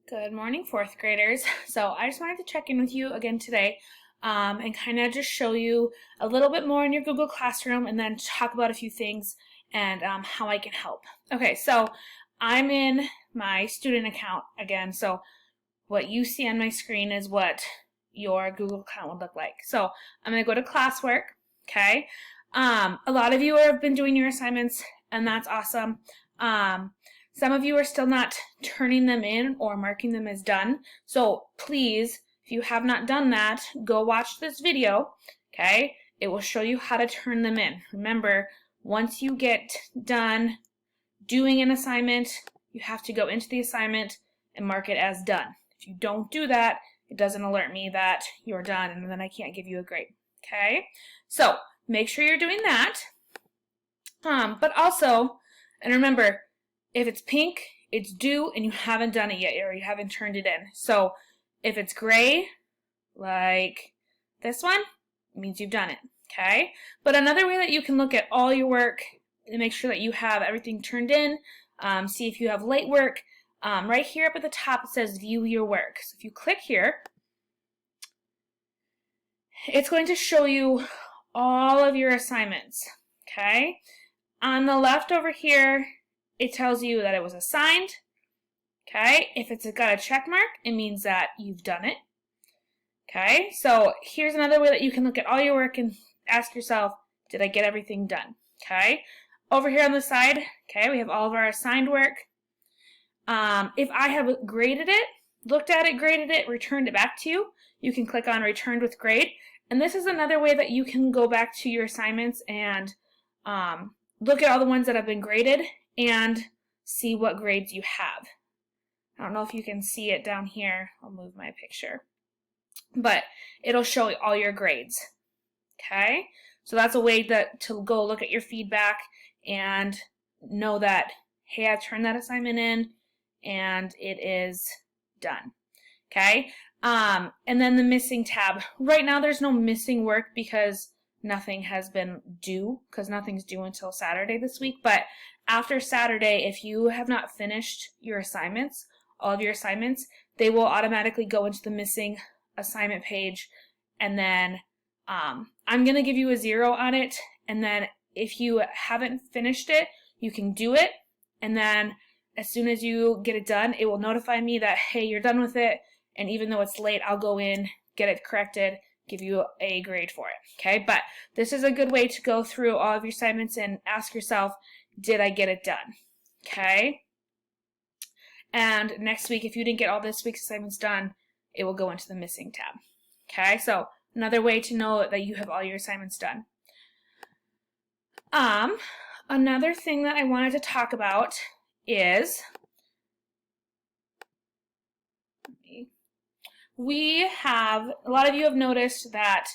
Good morning, fourth graders. So I just wanted to check in with you again today and kind of just show you a little bit more in your Google Classroom and then talk about a few things and how I can help. Okay, so I'm in my student account again. So what you see on my screen is what your Google account would look like. So I'm going to go to classwork, okay? A lot of you have been doing your assignments and that's awesome. Some of you are still not turning them in or marking them as done. So please, if you have not done that, go watch this video, okay? It will show you how to turn them in. Remember, once you get done doing an assignment, you have to go into the assignment and mark it as done. If you don't do that, it doesn't alert me that you're done and then I can't give you a grade, okay? So make sure you're doing that. But also, and remember, if it's pink, it's due and you haven't done it yet or you haven't turned it in. So if it's gray, like this one, it means you've done it, okay? But another way that you can look at all your work and make sure that you have everything turned in, see if you have late work, right here up at the top it says view your work. So if you click here, it's going to show you all of your assignments, okay? On the left over here, it tells you that it was assigned, okay? If it's got a check mark, it means that you've done it, okay? So here's another way that you can look at all your work and ask yourself, did I get everything done, okay? Over here on the side, okay, we have all of our assigned work. If I have graded it, looked at it, graded it, returned it back to you, you can click on returned with grade. And this is another way that you can go back to your assignments and look at all the ones that have been graded and see what grades you have. I don't know if you can see it down here. I'll move my picture. But it'll show all your grades. Okay? So that's a way to go look at your feedback and know that, hey, I turned that assignment in and it is done. Okay? And then the missing tab. Right now there's no missing work because nothing has been due, because nothing's due until Saturday this week. But after Saturday, if you have not finished your assignments, all of your assignments, they will automatically go into the missing assignment page. And then I'm going to give you a 0 on it. And then if you haven't finished it, you can do it. And then as soon as you get it done, it will notify me that, hey, you're done with it. And even though it's late, I'll go in, get it corrected, give you a grade for it, okay? But this is a good way to go through all of your assignments and ask yourself, did I get it done, okay? And next week, if you didn't get all this week's assignments done, it will go into the missing tab, okay? So another way to know that you have all your assignments done. Another thing that I wanted to talk about is a lot of you have noticed that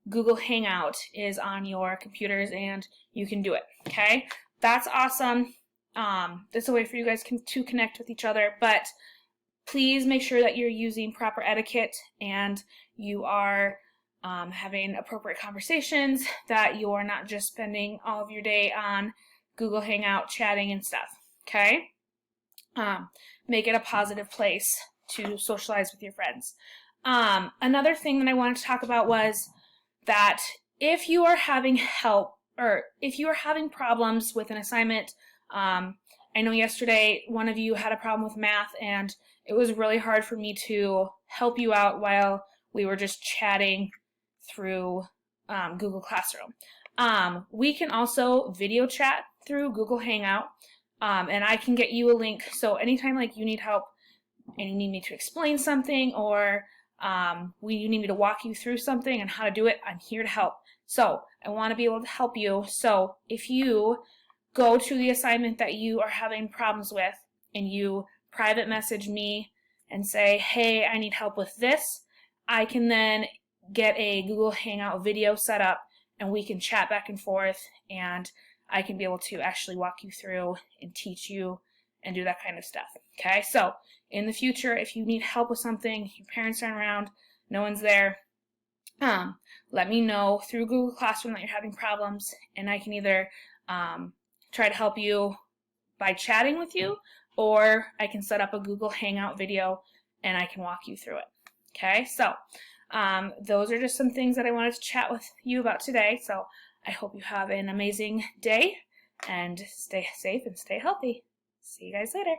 Google Hangout is on your computers and you can do it, okay? That's awesome. That's a way for you guys to connect with each other, but please make sure that you're using proper etiquette and you are having appropriate conversations, that you're not just spending all of your day on Google Hangout chatting and stuff, okay? Make it a positive place to socialize with your friends. Another thing that I wanted to talk about was that if you are having help or if you are having problems with an assignment, I know yesterday one of you had a problem with math and it was really hard for me to help you out while we were just chatting through Google Classroom. We can also video chat through Google Hangout and I can get you a link. So anytime like you need help and you need me to explain something or you need me to walk you through something and how to do it, I'm here to help. So I want to be able to help you. So if you go to the assignment that you are having problems with and you private message me and say, hey, I need help with this, I can then get a Google Hangout video set up and we can chat back and forth and I can be able to actually walk you through and teach you and do that kind of stuff, okay? So in the future, if you need help with something, your parents aren't around, no one's there, let me know through Google Classroom that you're having problems, and I can either try to help you by chatting with you, or I can set up a Google Hangout video and I can walk you through it. Okay, so those are just some things that I wanted to chat with you about today. So I hope you have an amazing day and stay safe and stay healthy. See you guys later.